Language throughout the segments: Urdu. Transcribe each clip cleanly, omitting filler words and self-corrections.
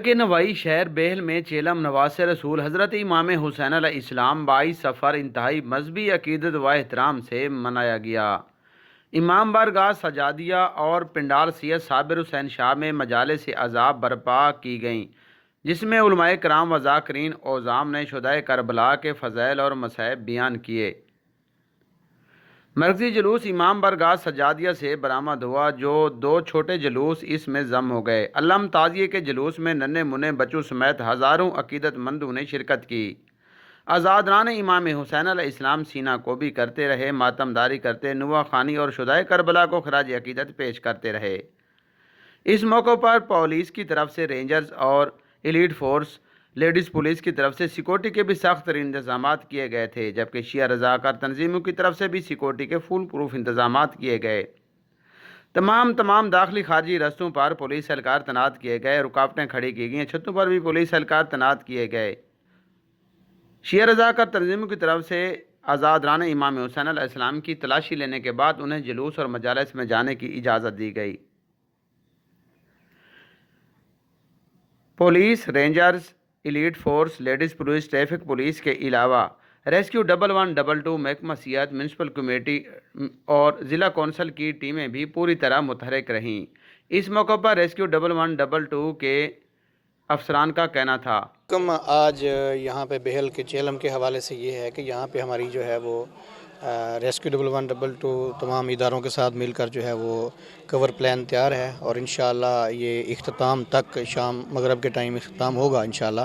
کے نوائی شہر بیل میں چیلم نواس رسول حضرت امام حسین علیہ السلام 22 سفر انتہائی مذہبی عقیدت و احترام سے منایا گیا۔ امام بارگاہ سجادیہ اور پنڈال سید صابر حسین شاہ میں مجالس عذاب برپا کی گئیں، جس میں علماء کرام و ذاکرین عظام نے شہدائے کربلا کے فضائل اور مصائب بیان کیے۔ مرکزی جلوس امام بارگاہ سجادیہ سے برآمد ہوا، جو 2 چھوٹے جلوس اس میں ضم ہو گئے۔ علم تعزیے کے جلوس میں ننھے منھے بچوں سمیت ہزاروں عقیدت مندوں نے شرکت کی۔ آزادران امام حسین علیہ السلام سینہ کو بھی کرتے رہے، ماتم داری کرتے نواح خوانی اور شہدائے کربلا کو خراج عقیدت پیش کرتے رہے۔ اس موقع پر پولیس کی طرف سے رینجرز اور ایلیٹ فورس لیڈیز پولیس کی طرف سے سیکورٹی کے بھی سخت ترین انتظامات کیے گئے تھے، جبکہ شیعہ رضاکار تنظیموں کی طرف سے بھی سیکورٹی کے فول پروف انتظامات کیے گئے۔ تمام داخلی خارجی رستوں پر پولیس اہلکار تعینات کیے گئے، رکاوٹیں کھڑی کی گئیں، چھتوں پر بھی پولیس اہلکار تعینات کیے گئے۔ شیعہ رضاکار تنظیموں کی طرف سے آزادران امام حسین علیہ السلام کی تلاشی لینے کے بعد انہیں جلوس اور مجالس میں جانے کی اجازت دی گئی۔ Police, rangers, elite force, ladies police, traffic police کے علاوہ ریسکیو 1122 محکمہ سیاحت، میونسپل کمیٹی اور ضلع کونسل کی ٹیمیں بھی پوری طرح متحرک رہیں۔ اس موقع پر ریسکیو 1122 کے افسران کا کہنا تھا۔ آج یہاں پہ بیل کے چیلم کے حوالے سے یہ ہے کہ یہاں پہ ہماری جو ہے وہ ریسکیو 1122 تمام اداروں کے ساتھ مل کر جو ہے وہ کور پلان تیار ہے، اور انشاءاللہ یہ اختتام تک شام مغرب کے ٹائم اختتام ہوگا انشاءاللہ۔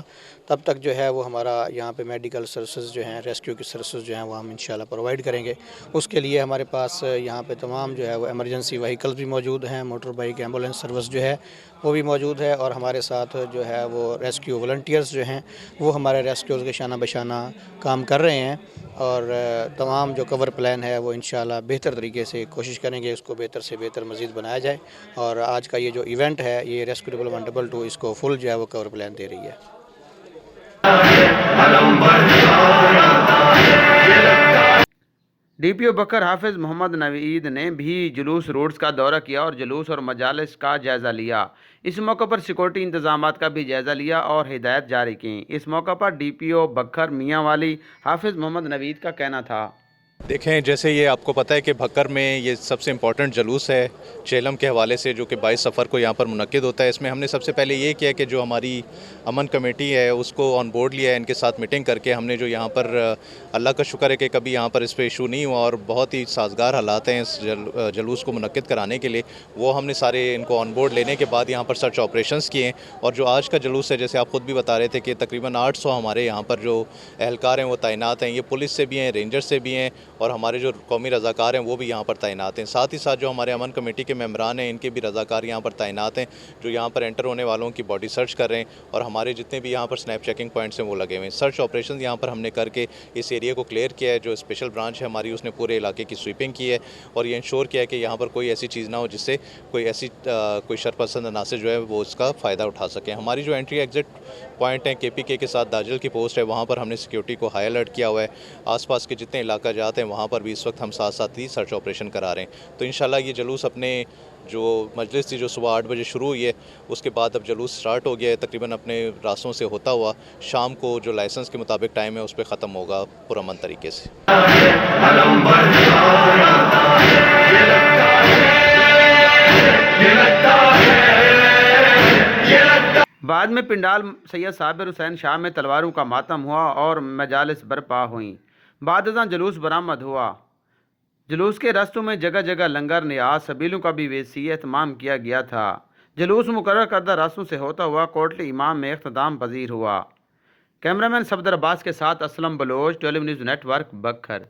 تب تک جو ہے وہ ہمارا یہاں پہ میڈیکل سروسز جو ہیں، ریسکیو کی سروسز جو ہیں وہ ہم انشاءاللہ پرووائڈ کریں گے۔ اس کے لیے ہمارے پاس یہاں پہ تمام جو ہے وہ ایمرجنسی وہیکلز بھی موجود ہیں، موٹر بائک ایمبولینس سروس جو ہے وہ بھی موجود ہے، اور ہمارے ساتھ جو ہے وہ ریسکیو والنٹیئرز جو ہیں وہ ہمارے ریسکیوز کے شانہ بشانہ کام کر رہے ہیں، اور تمام جو کور پلان ہے وہ انشاءاللہ بہتر طریقے سے کوشش کریں گے اس کو بہتر سے بہتر مزید بنایا جائے، اور آج کا یہ جو ایونٹ ہے یہ ریسکیو 1122 اس کو فل جو ہے وہ کور پلان دے رہی ہے۔ ڈی پی او بکر حافظ محمد نوید نے بھی جلوس روٹس کا دورہ کیا اور جلوس اور مجالس کا جائزہ لیا۔ اس موقع پر سیکورٹی انتظامات کا بھی جائزہ لیا اور ہدایت جاری کیں۔ اس موقع پر ڈی پی او بکر میاں والی حافظ محمد نوید کا کہنا تھا۔ دیکھیں، جیسے یہ آپ کو پتہ ہے کہ بھکر میں یہ سب سے امپورٹنٹ جلوس ہے چیلم کے حوالے سے، جو کہ 22 سفر کو یہاں پر منعقد ہوتا ہے۔ اس میں ہم نے سب سے پہلے یہ کیا کہ جو ہماری امن کمیٹی ہے اس کو آن بورڈ لیا ہے، ان کے ساتھ میٹنگ کر کے ہم نے جو یہاں پر اللہ کا شکر ہے کہ کبھی یہاں پر اس پہ ایشو نہیں ہوا، اور بہت ہی سازگار حالات ہیں اس جلوس کو منعقد کرانے کے لیے، وہ ہم نے سارے ان کو آن بورڈ لینے کے بعد یہاں پر سرچ آپریشنز کیے ہیں۔ اور جو آج کا جلوس ہے، جیسے آپ خود بھی بتا رہے تھے کہ تقریباً 800 ہمارے یہاں پر جو اہلکار ہیں وہ تعینات ہیں، یہ پولیس سے بھی ہیں، رینجر سے بھی ہیں، اور ہمارے جو قومی رضاکار ہیں وہ بھی یہاں پر تعینات ہیں۔ ساتھ ہی ساتھ جو ہمارے امن کمیٹی کے ممبران ہیں ان کے بھی رضاکار یہاں پر تعینات ہیں، جو یہاں پر انٹر ہونے والوں کی باڈی سرچ کر رہے ہیں، اور ہمارے جتنے بھی یہاں پر سنیپ چیکنگ پوائنٹس ہیں وہ لگے ہوئے ہیں۔ سرچ آپریشن یہاں پر ہم نے کر کے اس ایریا کو کلیئر کیا ہے۔ جو اسپیشل برانچ ہے ہماری اس نے پورے علاقے کی سویپنگ کی ہے، اور یہ انشور کیا ہے کہ یہاں پر کوئی ایسی چیز نہ ہو جس سے کوئی شرپسند عناصر جو ہے وہ اس کا فائدہ اٹھا سکیں۔ ہماری جو انٹری ایگزٹ پوائنٹ ہیں KPK کے ساتھ داجل کی پوسٹ ہے، وہاں پر ہم نے سیکیورٹی کو ہائی الرٹ کیا ہوا ہے۔ آس پاس کے جتنے علاقہ جات ہیں وہاں پر بھی اس وقت ہم ساتھ ساتھ ہی سرچ آپریشن کرا رہے ہیں۔ تو انشاءاللہ یہ جلوس اپنے جو مجلس تھی جو صبح 8 بجے شروع ہوئی ہے، اس کے بعد اب جلوس سٹارٹ ہو گیا ہے، تقریباً اپنے راستوں سے ہوتا ہوا شام کو جو لائسنس کے مطابق ٹائم ہے اس پہ ختم ہوگا پرامن طریقے سے۔ بعد میں پنڈال سید صابر حسین شاہ میں تلواروں کا ماتم ہوا اور مجالس برپا ہوئیں۔ بعد ازاں جلوس برآمد ہوا۔ جلوس کے رستوں میں جگہ جگہ لنگر، نیاز، سبیلوں کا بھی وسیع اہتمام کیا گیا تھا۔ جلوس مقرر کردہ راستوں سے ہوتا ہوا کوٹلی امام میں اختتام پذیر ہوا۔ کیمرامین صفدر عباس کے ساتھ Aslam Baloch, 12 news network, بکر۔